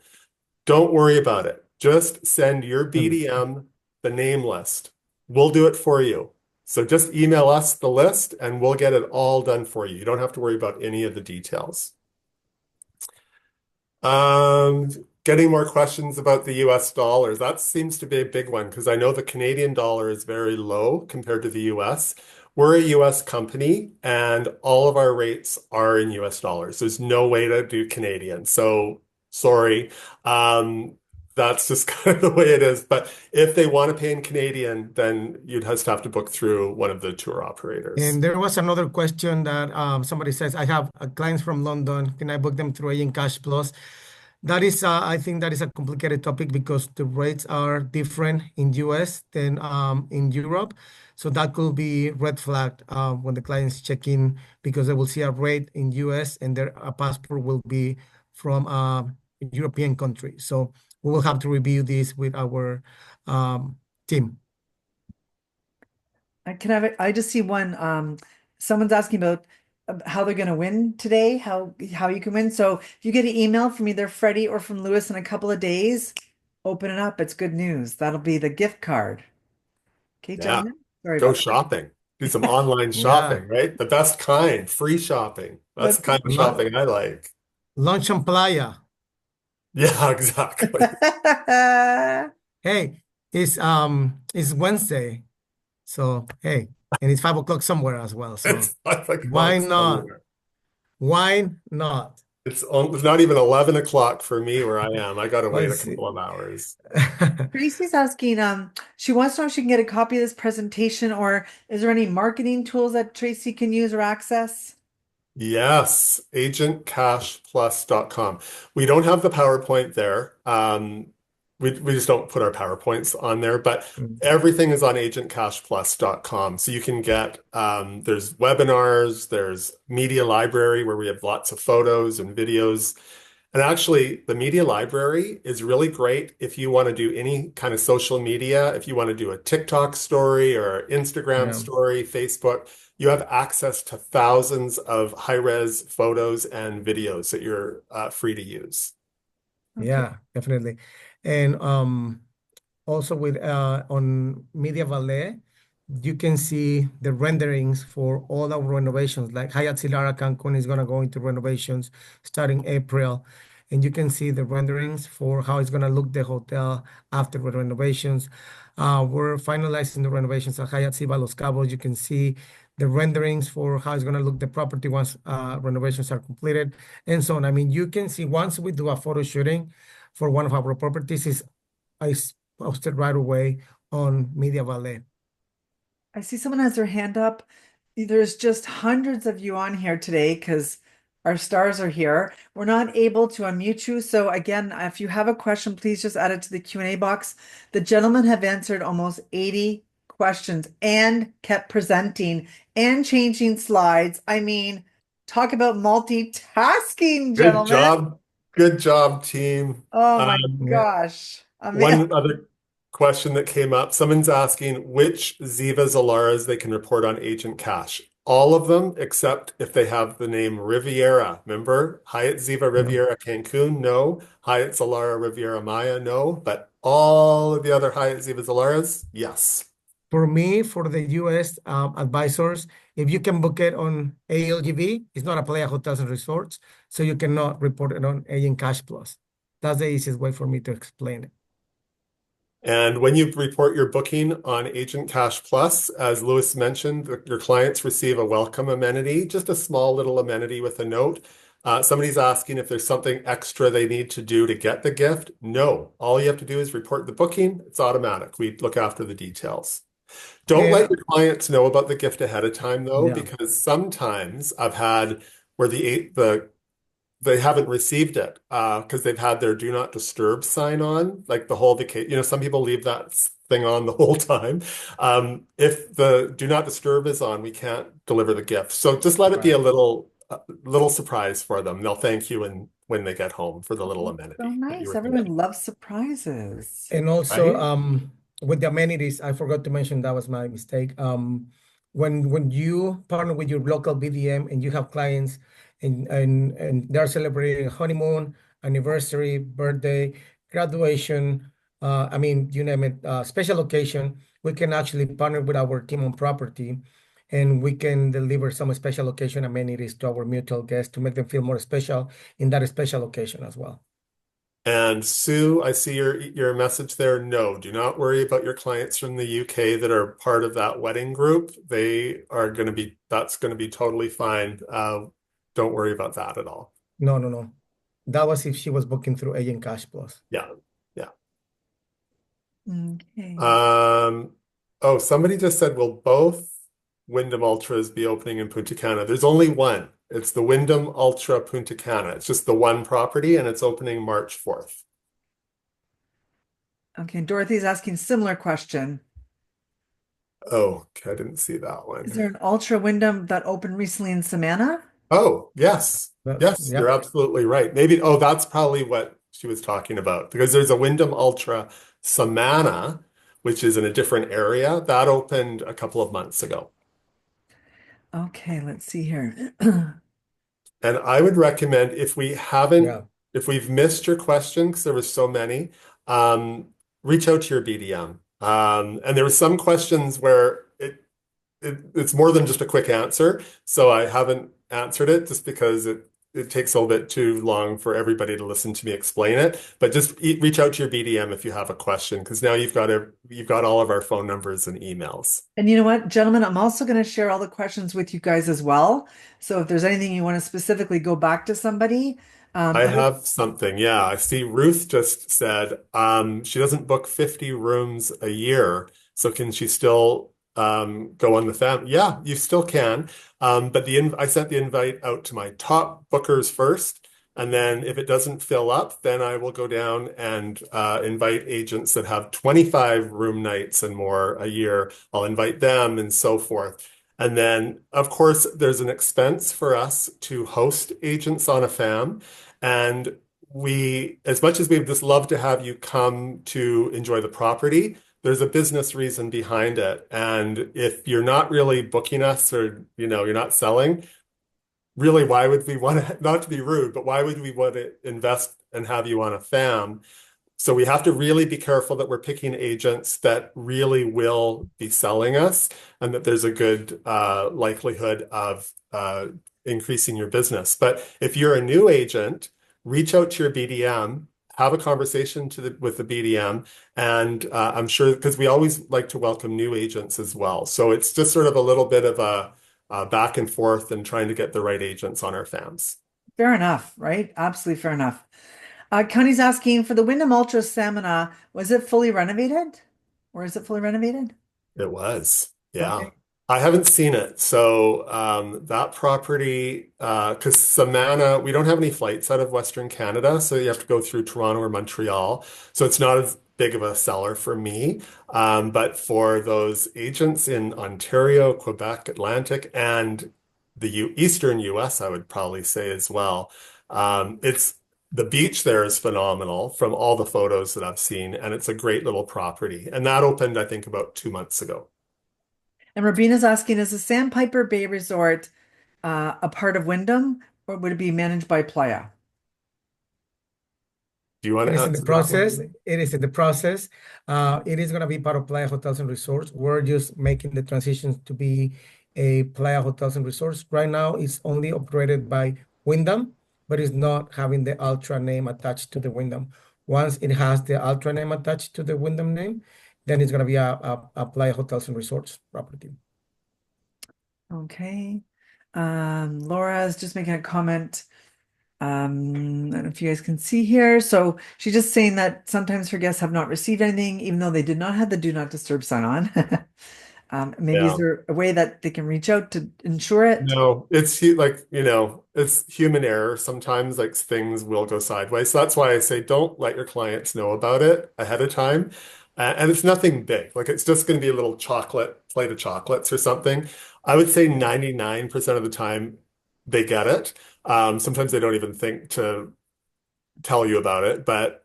Don't worry about it. Just send your BDM the name list. We'll do it for you. So just email us the list and we'll get it all done for you. You don't have to worry about any of the details. Um, Getting more questions about the US dollars. That seems to be a big one because I know the Canadian dollar is very low compared to the US. We're a US company and all of our rates are in US dollars. There's no way to do Canadian. So sorry. That's just kind of the way it is. But if they want to pay in Canadian, then you'd just have to book through one of the tour operators. And there was another question that somebody says, I have clients from London. Can I book them through Agent Cash Plus? That is, I think that is a complicated topic because the rates are different in US than in Europe. So that could be red flagged when the clients check in because they will see a rate in US and their passport will be from a European country. So we will have to review this with our team. I just see one someone's asking about how they're going to win today, how you can win. So if you get an email from either Freddie or from Lewis in a couple of days, open it up. It's good news. That'll be the gift card. Okay, Yeah. gentlemen. Sorry Go about shopping. Do some online Yeah. shopping, right? The best kind, free shopping. That's that. the kind of shopping I like. Lunch and Playa. Yeah, exactly. Hey, it's Wednesday, so hey, and it's 5 o'clock somewhere as well. So It's 5 why o'clock not? somewhere. Why not? It's not even 11 o'clock for me where I am. I got to I wait a see. couple of hours. Tracy's asking, she wants to know if she can get a copy of this presentation, or is there any marketing tools that Tracy can use or access? Yes, agentcashplus.com. We don't have the PowerPoint there. We just don't put our PowerPoints on there, but Mm, everything is on agentcashplus.com. So you can get, there's webinars, there's media library where we have lots of photos and videos. And actually, the media library is really great if you want to do any kind of social media, if you want to do a TikTok story or Instagram yeah. story, Facebook, you have access to thousands of high-res photos and videos that you're free to use. Okay. Yeah, definitely. And also with on Media Valet, you can see the renderings for all our renovations. Like Hyatt Zilara Cancun is gonna go into renovations starting April. And you can see the renderings for how it's gonna look the hotel after the renovations. We're finalizing the renovations at Hyatt Ziva Los Cabos. You can see the renderings for how it's gonna look the property once renovations are completed, and so on. I mean, you can see once we do a photo shooting for one of our properties, is I posted right away on Media Valet. I see someone has their hand up. There's just hundreds of you on here today because our stars are here. We're not able to unmute you. So again, if you have a question, please just add it to the Q&A box. The gentlemen have answered almost 80 questions and kept presenting and changing slides. I mean, talk about multitasking, Good gentlemen. job. Good job, team. Oh my Um, Yeah. gosh. One other question that came up, someone's asking which Ziva Zalaras they can report on Agent Cash. All of them, except if they have the name Riviera. Remember? Hyatt Ziva Yeah. Riviera Cancun, no. Hyatt Zilara Riviera Maya, no. But all of the other Hyatt Ziva Zalaras, yes. For me, for the US advisors, if you can book it on ALGV, it's not a Playa Hotels and Resorts, so you cannot report it on Agent Cash Plus. That's the easiest way for me to explain it. And when you report your booking on Agent Cash Plus, as Lewis mentioned, your clients receive a welcome amenity, just a small little amenity with a note. Somebody's asking if there's something extra they need to do to get the gift. No, all you have to do is report the booking. It's automatic. We look after the details. Don't And let your clients know about the gift ahead of time, though, yeah, because sometimes I've had where the they haven't received it because they've had their do not disturb sign on, like the whole vacation. Some people leave that thing on the whole time. If the do not disturb is on, we can't deliver the gift. So just let it be a right. little surprise for them. They'll thank you when they get home for the little So amenity that you nice. were Everyone thinking, loves surprises. And also, right? with the amenities, I forgot to mention that was my mistake. When you partner with your local BDM and you have clients and they're celebrating a honeymoon, anniversary, birthday, graduation, I mean, you name it, special occasion, we can actually partner with our team on property, and we can deliver some special occasion amenities to our mutual guests to make them feel more special in that special occasion as well. And Sue, I see your message there. No, do not worry about your clients from the UK that are part of that wedding group. That's going to be totally fine. Don't worry about that at all. No, no, no. That was if she was booking through Agent Cash Plus. Yeah, yeah. Okay. Um, oh, somebody just said, will both Wyndham Ultras be opening in Punta Cana? There's only one. It's the Wyndham Ultra Punta Cana. It's just the one property, and it's opening March 4th. Okay. Dorothy's asking similar question. Oh, okay, I didn't see that Is one. there an Ultra Wyndham that opened recently in Savannah? Oh, yes. Yes, Yeah. you're absolutely right. Maybe, oh, that's probably what she was talking about because there's a Wyndham Ultra Samana, which is in a different area. That opened a couple of months ago. Okay, let's see here. And I would recommend Yeah. if we've missed your question, because there was so many, reach out to your BDM. And there were some questions where it's more than just a quick answer. So I haven't answered it just because it takes a little bit too long for everybody to listen to me explain it. But just reach out to your BDM if you have a question, because now you've got all of our phone numbers and emails. And you know what, gentlemen, I'm also going to share all the questions with you guys as well. So if there's anything you want to specifically go back to somebody, I I hope have something. Yeah, I see Ruth just said she doesn't book 50 rooms a year. So can she still go on the fam? Yeah, you still can. But I sent the invite out to my top bookers first. And then if it doesn't fill up, then I will go down and invite agents that have 25 room nights and more a year. I'll invite them and so forth. And then, of course, there's an expense for us to host agents on a FAM. And as much as we'd just love to have you come to enjoy the property, there's a business reason behind it. And if you're not really booking us or, you're not selling, really, why would we want to, not to be rude, but why would we want to invest and have you on a FAM? So we have to really be careful that we're picking agents that really will be selling us and that there's a good likelihood of increasing your business. But if you're a new agent, reach out to your BDM, have a conversation with the BDM, and I'm sure because we always like to welcome new agents as well. So it's just sort of a little bit of a back and forth and trying to get the right agents on our FAMs. fair enough, right? Absolutely fair enough. Connie's asking for the Wyndham Ultra Stamina, was it fully renovated? Or is it fully renovated? It was. Yeah. Okay. I haven't seen it. So that property, because Samana, we don't have any flights out of Western Canada, so you have to go through Toronto or Montreal. So it's not as big of a seller for me. But for those agents in Ontario, Quebec, Atlantic, and the Eastern US, I would probably say as well. It's the beach there is phenomenal from all the photos that I've seen, and it's a great little property. And that opened, I think, about 2 months ago. And Rabina's asking, is the Sandpiper Bay Resort a part of Wyndham or would it be managed by Playa? Do you want It to is in the answer that process. one? It is in the process. It is going to be part of Playa Hotels and Resorts. We're just making the transition to be a Playa Hotels and Resorts. Right now, it's only operated by Wyndham, but it's not having the Ultra name attached to the Wyndham. Once it has the Ultra name attached to the Wyndham name, then it's going to be a Playa Hotels and Resorts property. Okay. Laura's just making a comment. I don't know if you guys can see here. So she's just saying that sometimes her guests have not received anything, even though they did not have the do not disturb sign on. Maybe is Yeah. there a way that they can reach out to ensure it? No, like, it's human error. Sometimes like things will go sideways. So that's why I say don't let your clients know about it ahead of time. And it's nothing big. Like it's just going to be a little plate of chocolates or something. I would say 99% of the time they get it. Sometimes they don't even think to tell you about it, but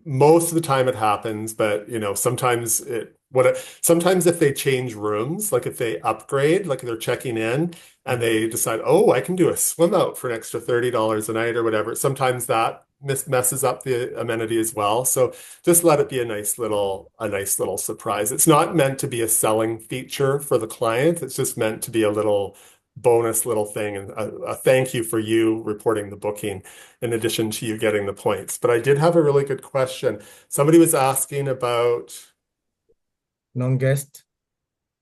most of the time it happens. But sometimes if they change rooms, like if they upgrade, like they're checking in and they decide, oh, I can do a swim out for an extra $30 a night or whatever. Sometimes that messes up the amenity as well. So just let it be a nice little surprise. It's not meant to be a selling feature for the client. It's just meant to be a little bonus little thing and a thank you for you reporting the booking in addition to you getting the points. But I did have a really good question. Somebody was asking about, Non-guest.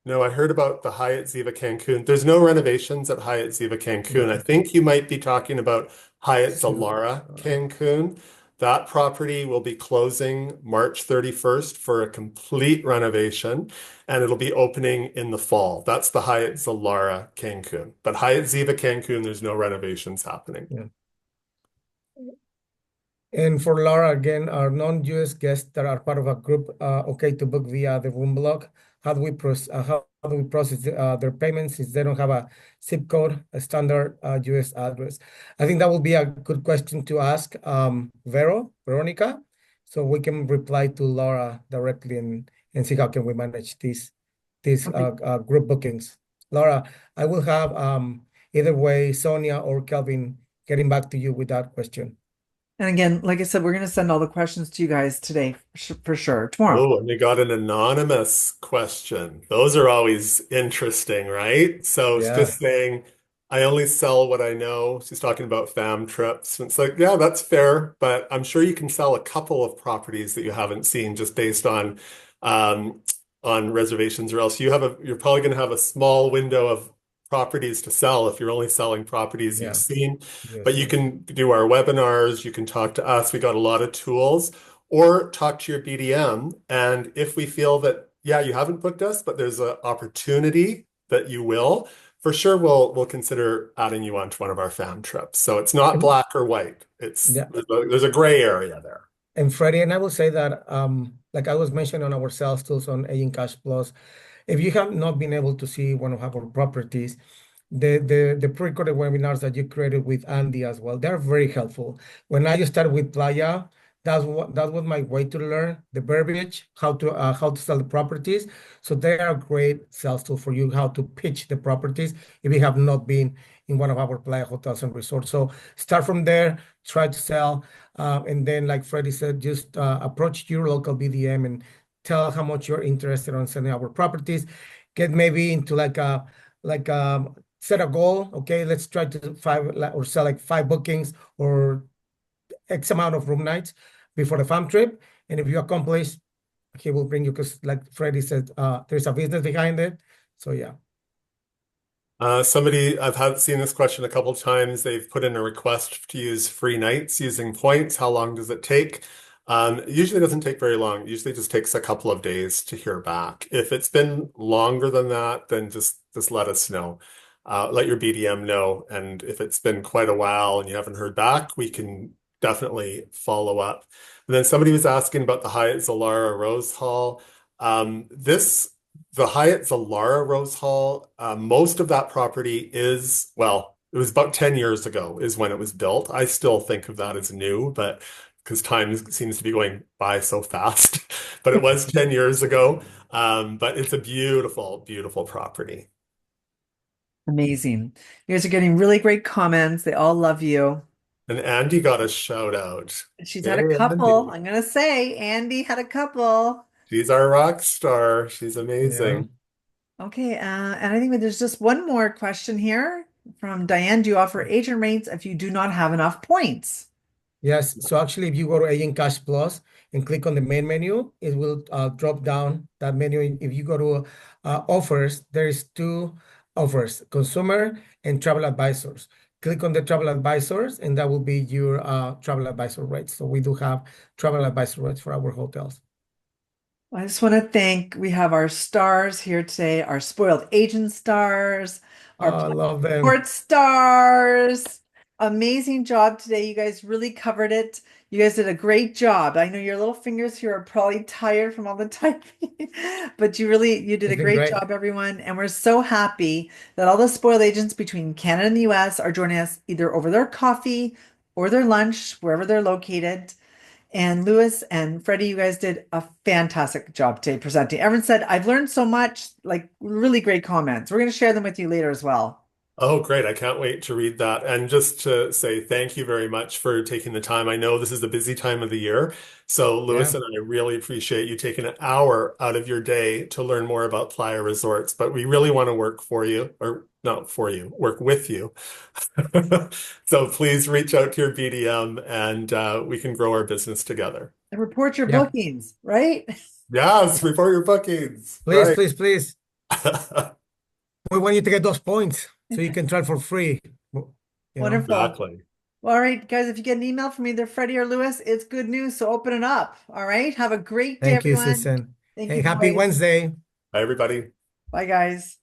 no, I heard about the Hyatt Ziva Cancun. There's no renovations at Hyatt Ziva Cancun. I No. think you might be talking about Hyatt So, Zilara Cancun. That property will be closing March 31st for a complete renovation, and it'll be opening in the fall. That's the Hyatt Zilara Cancun. But Hyatt Ziva Cancun, there's no renovations happening. yeah. And for Laura, again, are non-US guests that are part of a group okay to book via the room block? How do we process their payments if they don't have a zip code, a standard US address? I think that would be a good question to ask Veronica, so we can reply to Laura directly and see how can we manage these Okay. group bookings. Laura, I will have either way Sonia or Calvin getting back to you with that question. And again, like I said, we're going to send all the questions to you guys today for sure, tomorrow. Oh, and we got an anonymous question. Those are always interesting, right? So it's Yeah. just saying, I only sell what I know. She's talking about fam trips. And it's like, yeah, that's fair, but I'm sure you can sell a couple of properties that you haven't seen just based um, on reservations, or else you're probably going to have a small window of properties to sell, if you're only selling properties you've Yes, seen, but yes, you yes. can do our webinars, you can talk to us. We got a lot of tools, or talk to your BDM. And if we feel that, yeah, you haven't booked us, but there's an opportunity that you will, for sure we'll consider adding you onto one of our fam trips. So it's not And, black or white. It's yeah. there's a gray area there. And Freddie, and I will say that, like I was mentioning on our sales tools on AgentCASH Plus, if you have not been able to see one of our properties, the pre-recorded webinars that you created with Andy as well, they're very helpful. When I started with Playa, that was my way to learn the verbiage, how to sell the properties. So they are a great sales tool for you, how to pitch the properties if you have not been in one of our Playa hotels and resorts. So start from there, try to sell, and then like Freddie said, just approach your local BDM and tell how much you're interested on selling our properties. Get maybe into like set a goal. Okay, let's try to or sell like 5 bookings or X amount of room nights before the farm trip. And if you accomplish, he will bring you, because like Freddie said, there's a business behind it. So yeah. I've had seen this question a couple times. They've put in a request to use free nights using points. How long does it take? Usually it doesn't take very long. It usually just takes a couple of days to hear back. If it's been longer than that, then just let us know. Let your BDM know. And if it's been quite a while and you haven't heard back, we can definitely follow up. And then somebody was asking about the Hyatt Zilara Rose Hall. This the Hyatt Zilara Rose Hall, most of that property is, well, it was about 10 years ago is when it was built. I still think of that as new, but because time seems to be going by so fast. But it was 10 years ago. But it's a beautiful, beautiful property. Amazing. You guys are getting really great comments. They all love you. And Andy got a shout out. She's had a Hey, couple. Andy. I'm gonna say Andy had a couple. She's our rock star. She's Yeah. amazing. Okay, and I think that there's just one more question here from Diane. Do you offer agent rates if you do not have enough points? Yes. So actually, if you go to Agent Cash Plus and click on the main menu, it will drop down that menu. If you go to offers, there is 2 offers: consumer and travel advisors. Click on the travel advisors, and that will be your travel advisor rates. So we do have travel advisor rates for our hotels. I just want to thank, we have our stars here today, our spoiled agent stars, our Oh, I love them. Port stars. Amazing job today. You guys really covered it. You guys did a great job. I know your little fingers here are probably tired from all the typing, but you did It's a been great great. job, everyone. And we're so happy that all the spoiled agents between Canada and the US are joining us either over their coffee or their lunch, wherever they're located. And Lewis and Freddie, you guys did a fantastic job today presenting. Everyone said, I've learned so much, like really great comments. We're going to share them with you later as well. Oh, great. I can't wait to read that. And just to say thank you very much for taking the time. I know this is a busy time of the year. So, Lewis Yeah. and I really appreciate you taking an hour out of your day to learn more about Playa Resorts. But we really want to work for you, or not for you, work with you. So, please reach out to your BDM and we can grow our business together. And report your Yeah. bookings, right? Yes, report your bookings. Please, Right. please, please. We want you to get those points so you can try for free. You know. Wonderful. Exactly. Well, all right, guys, if you get an email from either Freddie or Lewis, it's good news. So open it up. All right. Have a great day, Thank you, everyone. Susan. Thank you, And happy boys. Wednesday. Bye, everybody. Bye, guys.